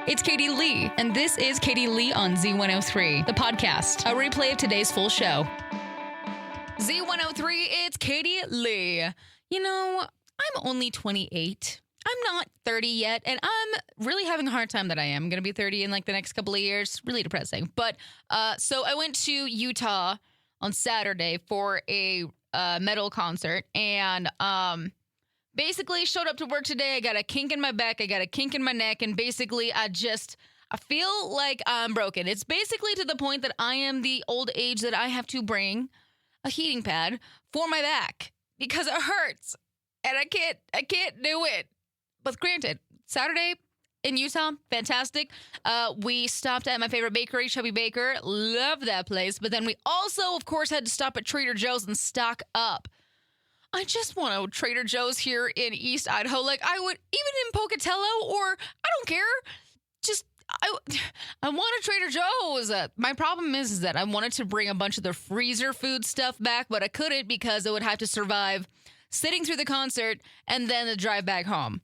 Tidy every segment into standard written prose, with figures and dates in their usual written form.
It's Katie Lee, and this is Katie Lee on Z103, the podcast, a replay of today's full show. Z103, it's Katie Lee. You know, I'm only 28. I'm not 30 yet, and I'm really having a hard time that I am. I'm going to be 30 in like the next couple of years. Really depressing. But so I went to Utah on Saturday for a metal concert, and basically showed up to work today. I got a kink in my back. I got a kink in my neck. And basically, I feel like I'm broken. It's basically to the point that I am the old age that I have to bring a heating pad for my back because it hurts. And I can't do it. But granted, Saturday in Utah, fantastic. We stopped at my favorite bakery, Chubby Baker. Love that place. But then we also, of course, had to stop at Trader Joe's and stock up. I just want a Trader Joe's here in East Idaho. Like I would, even in Pocatello, or I don't care. Just, I want a Trader Joe's. My problem is that I wanted to bring a bunch of the freezer food stuff back, but I couldn't because it would have to survive sitting through the concert and then the drive back home.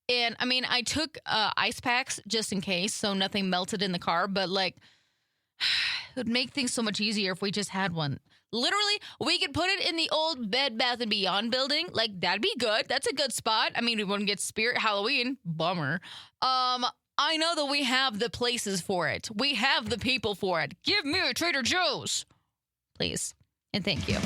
And I mean, I took ice packs just in case, so nothing melted in the car, but like, it would make things so much easier if we just had one. Literally, we could put it in the old Bed Bath & Beyond building. Like, that'd be good. That's a good spot. I mean, we wouldn't get Spirit Halloween. Bummer. I know that we have the places for it. We have the people for it. Give me a Trader Joe's. Please. And thank you.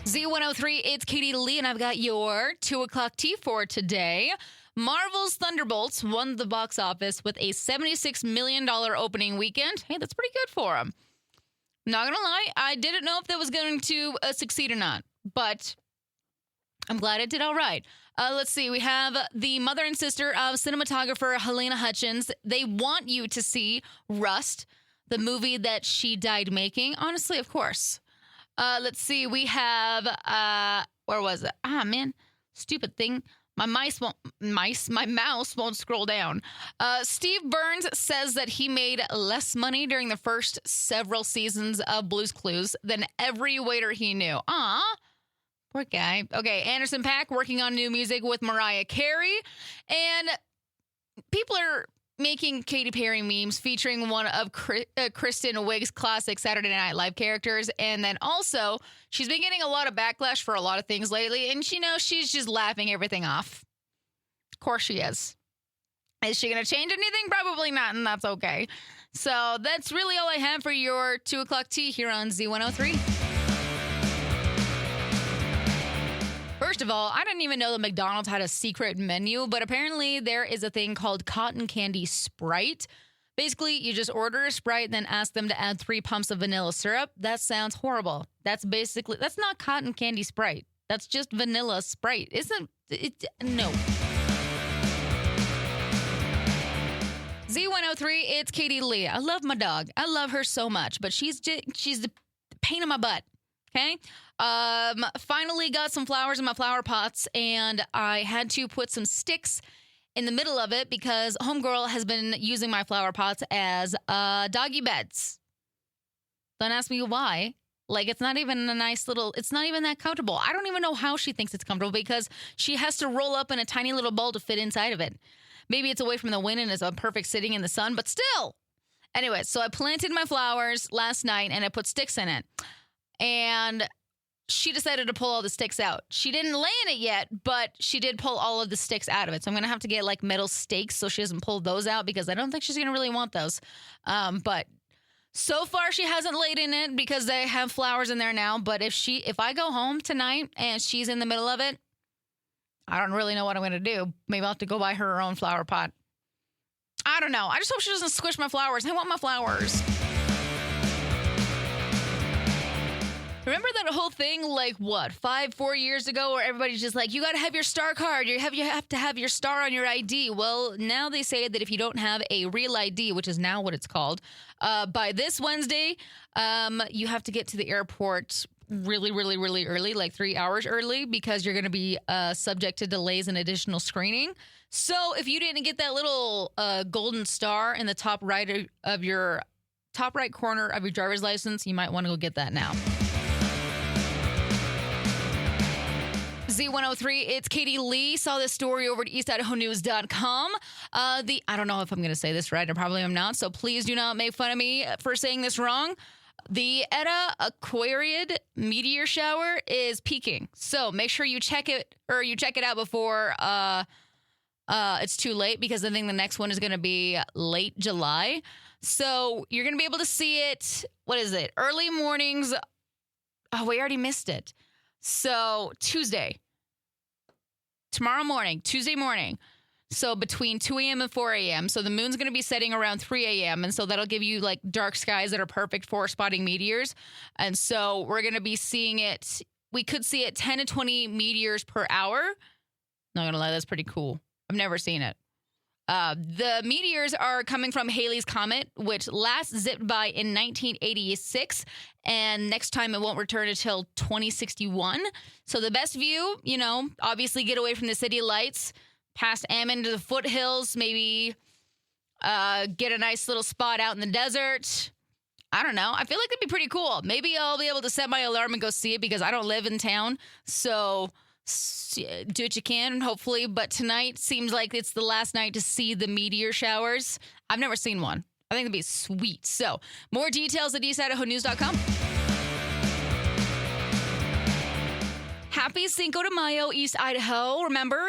Z103, it's Katie Lee, and I've got your 2 o'clock tea for today. Marvel's Thunderbolts won the box office with a $76 million opening weekend. Hey, that's pretty good for them. Not gonna lie, I didn't know if that was going to succeed or not, but I'm glad it did all right. Let's see. We have the mother and sister of cinematographer Helena Hutchins. They want you to see Rust, the movie that she died making. Honestly, of course. Let's see. We have, where was it? Ah, man, stupid thing. My mouse won't scroll down. Steve Burns says that he made less money during the first several seasons of Blue's Clues than every waiter he knew. Aw, poor guy. Okay, Anderson .Paak working on new music with Mariah Carey. And people are making Katy Perry memes featuring one of Kristen Wiig's classic Saturday Night Live characters. And then also, she's been getting a lot of backlash for a lot of things lately. And she's just laughing everything off. Of course she is. Is she going to change anything? Probably not, and that's okay. So that's really all I have for your 2 o'clock tea here on Z103. First of all, I didn't even know that McDonald's had a secret menu, but apparently there is a thing called cotton candy Sprite. Basically, you just order a Sprite, then ask them to add 3 pumps of vanilla syrup. That sounds horrible. That's not cotton candy Sprite. That's just vanilla Sprite. Isn't it? No. Z103, it's Katie Lee. I love my dog. I love her so much, but she's the pain in my butt. Okay. Finally got some flowers in my flower pots, and I had to put some sticks in the middle of it because homegirl has been using my flower pots as doggy beds. Don't ask me why. Like, it's not even it's not even that comfortable. I don't even know how she thinks it's comfortable because she has to roll up in a tiny little bowl to fit inside of it. Maybe it's away from the wind and is a perfect sitting in the sun, but still. Anyway, so I planted my flowers last night and I put sticks in it. And she decided to pull all the sticks out. She didn't lay in it yet, but she did pull all of the sticks out of it. So I'm going to have to get like metal stakes so she doesn't pull those out because I don't think she's going to really want those. But so far she hasn't laid in it because they have flowers in there now. But if I go home tonight and she's in the middle of it, I don't really know what I'm going to do. Maybe I'll have to go buy her own flower pot. I don't know. I just hope she doesn't squish my flowers. I want my flowers. Remember that whole thing, like, 4 years ago, where everybody's just like, you got to have your star card. You have to have your star on your ID. Well, now they say that if you don't have a real ID, which is now what it's called, by this Wednesday, you have to get to the airport really, really, really early, like 3 hours early, because you're going to be subject to delays and additional screening. So if you didn't get that little golden star in the top right corner of your driver's license, you might want to go get that now. Z103, it's Katie Lee. Saw this story over at eastidahonews.com. I don't know if I'm going to say this right. I probably am not. So please do not make fun of me for saying this wrong. The Eta Aquariid meteor shower is peaking. So make sure you check it out before it's too late, because I think the next one is going to be late July. So you're going to be able to see it. What is it? Early mornings. Oh, we already missed it. So Tuesday, Tuesday morning. So between 2 a.m. and 4 a.m. So the moon's going to be setting around 3 a.m. And so that'll give you like dark skies that are perfect for spotting meteors. And so we're going to be seeing it. We could see it 10 to 20 meteors per hour. Not going to lie, that's pretty cool. I've never seen it. The meteors are coming from Halley's Comet, which last zipped by in 1986, and next time it won't return until 2061. So the best view, obviously get away from the city lights, past Ammon to the foothills, maybe get a nice little spot out in the desert. I don't know. I feel like it'd be pretty cool. Maybe I'll be able to set my alarm and go see it, because I don't live in town. So do what you can, hopefully. But tonight seems like it's the last night to see the meteor showers. I've never seen one. I think it'd be sweet. So more details at eastidahonews.com. Happy Cinco de Mayo, East Idaho. Remember,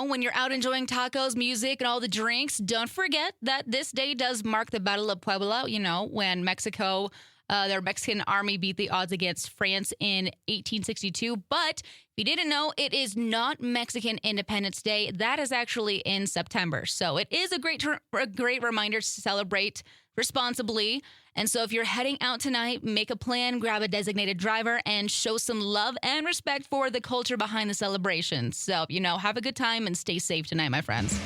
when you're out enjoying tacos, music, and all the drinks, don't forget that this day does mark the Battle of Puebla, when Mexico, their Mexican army beat the odds against France in 1862. But if you didn't know, it is not Mexican Independence Day. That is actually in September. So it is a great reminder to celebrate responsibly. And so if you're heading out tonight, make a plan, grab a designated driver, and show some love and respect for the culture behind the celebration. So, have a good time and stay safe tonight, my friends.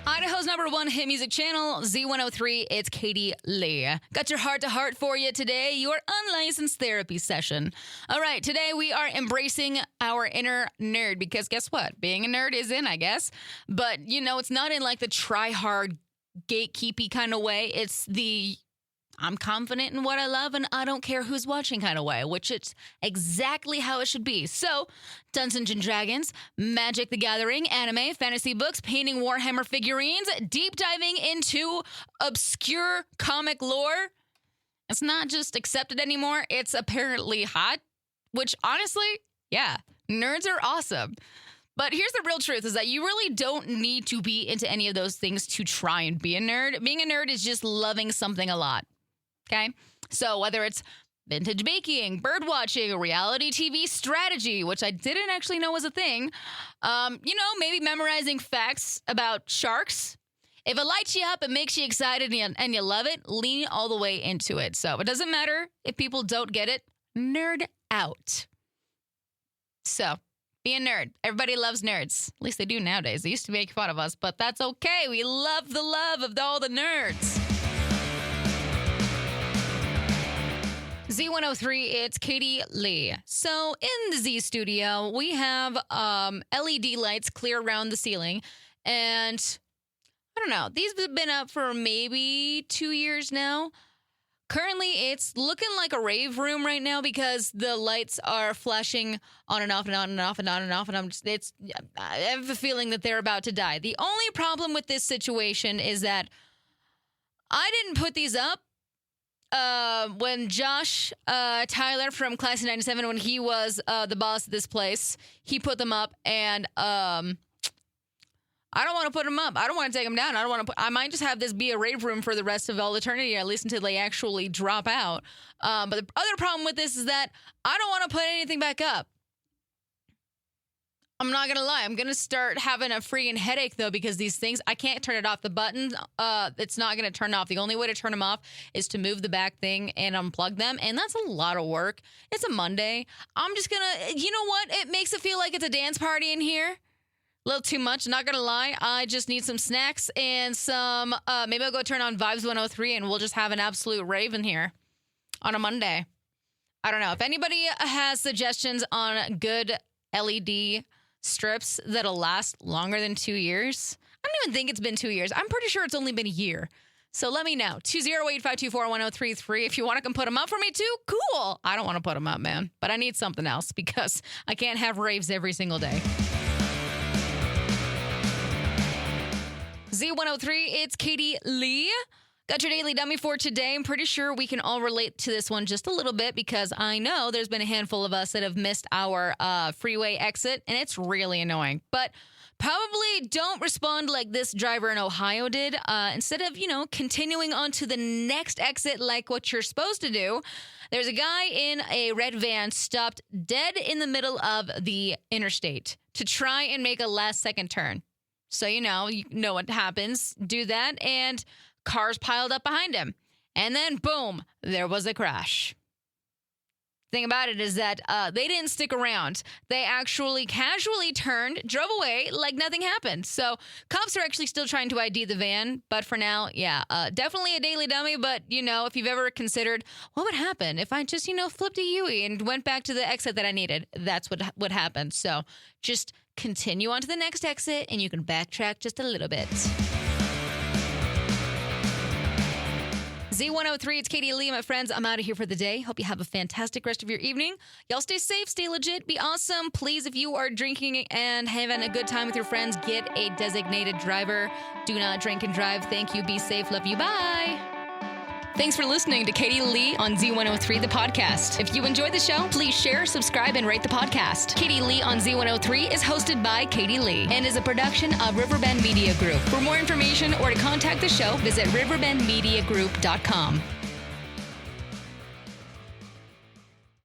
Idaho's #1 hit music channel, Z103, it's Katie Lee. Got your heart-to-heart for you today, your unlicensed therapy session. All right, today we are embracing our inner nerd, because guess what? Being a nerd is in, I guess. But, it's not in like the try-hard, gatekeepy kind of way. It's the I'm confident in what I love and I don't care who's watching kind of way, which is exactly how it should be. So, Dungeons and Dragons, Magic the Gathering, anime, fantasy books, painting Warhammer figurines, deep diving into obscure comic lore. It's not just accepted anymore, it's apparently hot, which honestly, yeah, nerds are awesome. But here's the real truth, is that you really don't need to be into any of those things to try and be a nerd. Being a nerd is just loving something a lot. Okay? So whether it's vintage baking, bird watching, reality TV strategy, which I didn't actually know was a thing, maybe memorizing facts about sharks. If it lights you up, it makes you excited and you love it, lean all the way into it. So it doesn't matter if people don't get it, nerd out. So be a nerd. Everybody loves nerds. At least they do nowadays. They used to make fun of us, but that's okay. We love the love of all the nerds. Z103, it's Katie Lee. So in the Z studio, we have LED lights clear around the ceiling. And I don't know, these have been up for maybe 2 years now. Currently, it's looking like a rave room right now because the lights are flashing on and off and on and off and on and off. And I have a feeling that they're about to die. The only problem with this situation is that I didn't put these up when Josh Tyler from Class of 97, when he was the boss of this place, he put them up, and I don't want to put them up. I don't want to take them down. I might just have this be a rave room for the rest of all eternity, at least until they actually drop out. But the other problem with this is that I don't want to put anything back up. I'm not going to lie. I'm going to start having a freaking headache, though, because these things, I can't turn it off. The button, it's not going to turn off. The only way to turn them off is to move the back thing and unplug them. And that's a lot of work. It's a Monday. I'm just going to, you know what? It makes it feel like it's a dance party in here. A little too much, not gonna lie. I just need some snacks and some, maybe I'll go turn on Vibes 103 and we'll just have an absolute rave in here on a Monday. I don't know. If anybody has suggestions on good LED strips that'll last longer than 2 years, I don't even think it's been 2 years. I'm pretty sure it's only been a year. So let me know. 208-524-1033. If you want to come put them up for me too, cool. I don't want to put them up, man. But I need something else because I can't have raves every single day. Z103, it's Katie Lee. Got your daily dummy for today. I'm pretty sure we can all relate to this one just a little bit because I know there's been a handful of us that have missed our freeway exit, and it's really annoying. But probably don't respond like this driver in Ohio did. Instead of, continuing on to the next exit like what you're supposed to do, there's a guy in a red van stopped dead in the middle of the interstate to try and make a last-second turn. So, you know what happens. Do that, and cars piled up behind him. And then, boom, there was a crash. Thing about it is that they didn't stick around. They actually casually turned, drove away like nothing happened. So cops are actually still trying to ID the van. But for now, definitely a daily dummy. But, if you've ever considered what would happen if I just, flipped a U-turn and went back to the exit that I needed, that's what would happen. So just continue on to the next exit and you can backtrack just a little bit. Z103, it's Katie Lee, my friends. I'm out of here for the day. Hope you have a fantastic rest of your evening. Y'all stay safe, stay legit, be awesome. Please, if you are drinking and having a good time with your friends, get a designated driver. Do not drink and drive. Thank you. Be safe. Love you. Bye. Thanks for listening to Katie Lee on Z103, the podcast. If you enjoyed the show, please share, subscribe, and rate the podcast. Katie Lee on Z103 is hosted by Katie Lee and is a production of Riverbend Media Group. For more information or to contact the show, visit riverbendmediagroup.com.